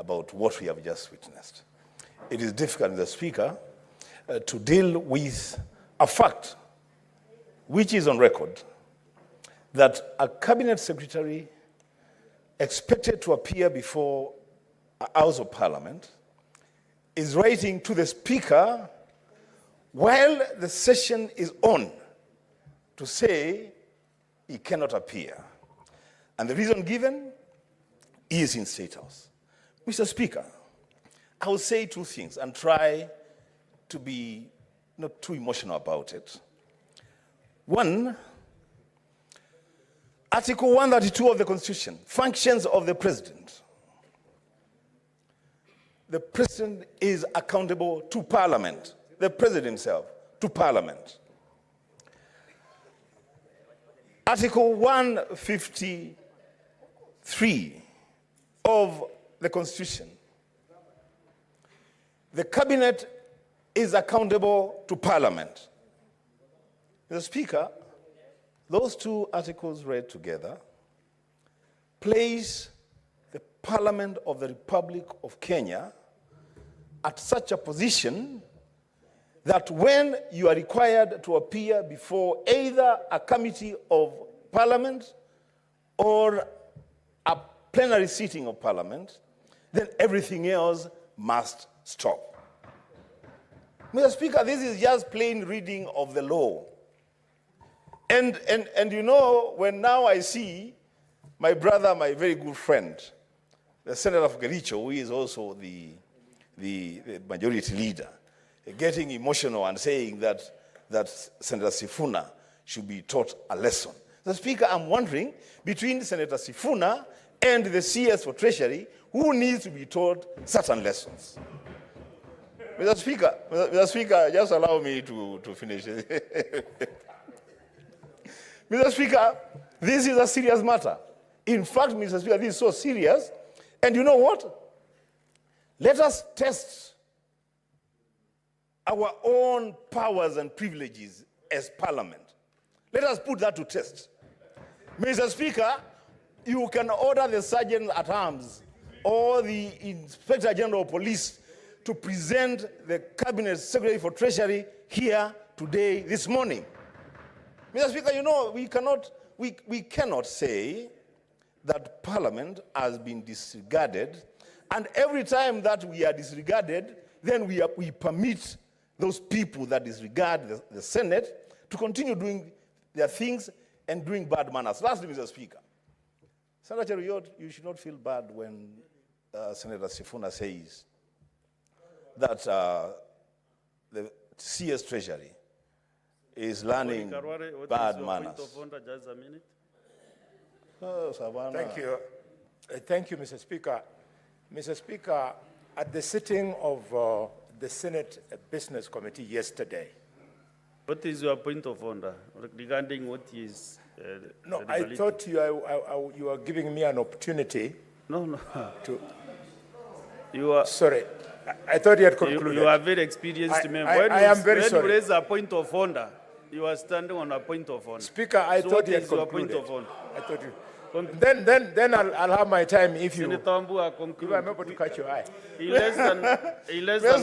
about what we have just witnessed. It is difficult, Mr. Speaker, to deal with a fact which is on record, that a cabinet secretary expected to appear before a House of Parliament is writing to the Speaker while the session is on to say he cannot appear. And the reason given is in State House. Mr. Speaker, I will say two things and try to be not too emotional about it. One, Article 132 of the Constitution, functions of the President. The President is accountable to Parliament, the President himself, to Parliament. Article 153 of the Constitution, the Cabinet is accountable to Parliament. Mr. Speaker, those two articles read together place the Parliament of the Republic of Kenya at such a position that when you are required to appear before either a committee of Parliament or a plenary sitting of Parliament, then everything else must stop. Mr. Speaker, this is just plain reading of the law. And you know, when now I see my brother, my very good friend, the Senator of Kericho, who is also the majority leader, getting emotional and saying that Senator Sifuna should be taught a lesson. Mr. Speaker, I'm wondering, between Senator Sifuna and the CS for Treasury, who needs to be taught certain lessons? Mr. Speaker, just allow me to finish. Mr. Speaker, this is a serious matter. In fact, Mr. Speaker, this is so serious. And you know what? Let us test our own powers and privileges as Parliament. Let us put that to test. Mr. Speaker, you can order the Sergeant at Arms or the Inspector General of Police to present the Cabinet Secretary for Treasury here today, this morning. Mr. Speaker, you know, we cannot say that Parliament has been disregarded, and every time that we are disregarded, then we permit those people that disregard the Senate to continue doing their things and doing bad manners. Lastly, Mr. Speaker, Senator Cheruiyot, you should not feel bad when Senator Sifuna says that the CS Treasury is learning bad manners. Point of order, just a minute. Oh, Savannah. Thank you. Thank you, Mr. Speaker. Mr. Speaker, at the sitting of the Senate Business Committee yesterday. What is your point of order regarding what is... no, I thought you were giving me an opportunity. No. You are... Sorry. I thought you had concluded. You are very experienced member. I am very sorry. When you raise a point of order, you are standing on a point of order. Speaker, I thought you had concluded. What is your point of order? I thought you... Then I'll have my time if you... Senator Wambua, conclude. If I'm able to catch your eye. Less than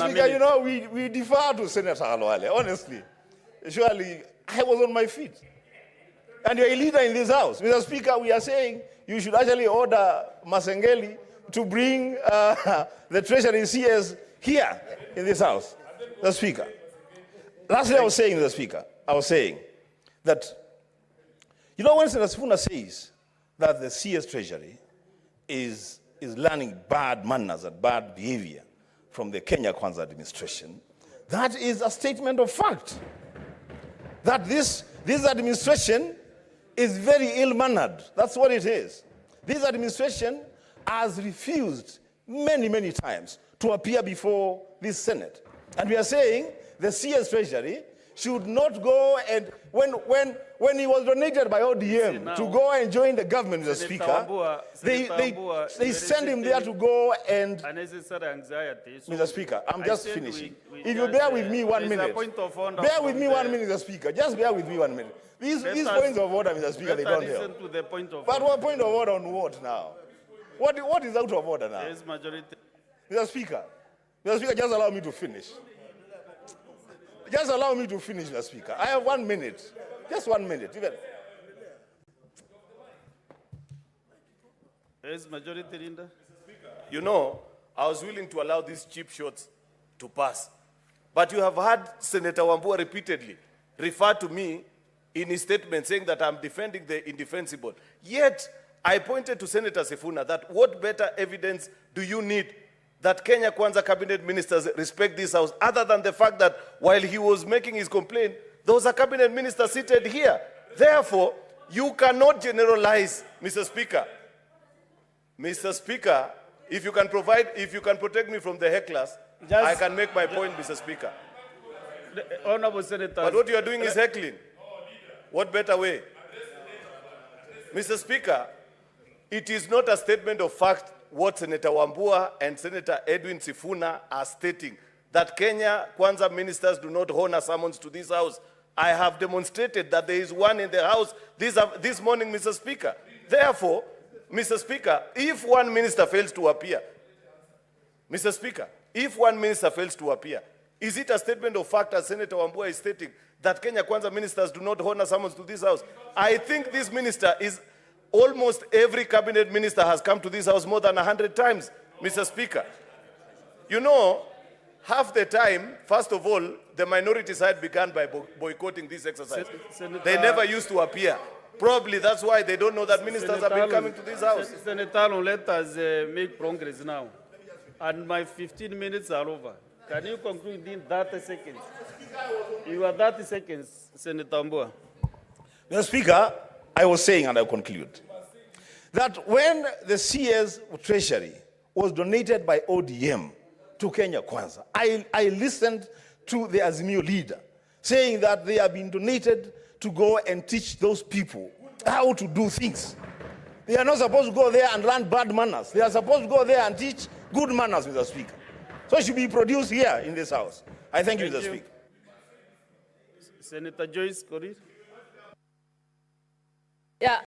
a minute. You know, we defer to Senator Halwale, honestly. Surely, I was on my feet. And you're a leader in this house. Mr. Speaker, we are saying you should actually order Masengeli to bring the Treasury CS here in this house. The Speaker. Lastly, I was saying that, you know, when Senator Sifuna says that the CS Treasury is learning bad manners and bad behavior from the Kenya Kwanza administration, that is a statement of fact. That this administration is very ill-mannered. That's what it is. This administration has refused many, many times to appear before this Senate. And we are saying the CS Treasury should not go and, when he was donated by ODM to go and join the government, Mr. Speaker, they send him there to go and... Unnecessary anxiety. Mr. Speaker, I'm just finishing. If you bear with me 1 minute. Bear with me 1 minute, Mr. Speaker. Just bear with me 1 minute. These points of order, Mr. Speaker, they don't help. To the point of but what point of order on what now? What is out of order now? There is majority. Mr. Speaker, just allow me to finish. Just allow me to finish, Mr. Speaker. I have 1 minute. Just 1 minute. Yes, Majority Leader. You know, I was willing to allow these cheap shots to pass. But you have heard Senator Wambua repeatedly refer to me in his statement saying that I'm defending the indefensible. Yet, I pointed to Senator Sifuna that what better evidence do you need that Kenya Kwanza cabinet ministers respect this house, other than the fact that while he was making his complaint, there was a cabinet minister seated here. Therefore, you cannot generalize, Mr. Speaker. Mr. Speaker, if you can protect me from the hecklers, I can make my point, Mr. Speaker. Honorable Senator. But what you are doing is heckling. What better way? Mr. Speaker, it is not a statement of fact what Senator Wambua and Senator Edwin Sifuna are stating, that Kenya Kwanza ministers do not honor summons to this house. I have demonstrated that there is one in the house this morning, Mr. Speaker. Therefore, Mr. Speaker, if one minister fails to appear, Mr. Speaker, if one minister fails to appear, is it a statement of fact, as Senator Wambua is stating, that Kenya Kwanza ministers do not honor summons to this house? I think this minister is, almost every cabinet minister has come to this house more than 100 times, Mr. Speaker. You know, half the time, first of all, the minority side began by boycotting this exercise. They never used to appear. Probably that's why they don't know that ministers have been coming to this house. Senator, let us make progress now. And my 15 minutes are over. Can you conclude in 30 seconds? You have 30 seconds, Senator Wambua. Mr. Speaker, I was saying, and I conclude, that when the CS Treasury was donated by ODM to Kenya Kwanza, I listened to the Azimio leader saying that they have been donated to go and teach those people how to do things. They are not supposed to go there and learn bad manners. They are supposed to go there and teach good manners, Mr. Speaker. So it should be produced here in this house. I thank you, Mr. Speaker. Senator Joyce Korir. Yeah.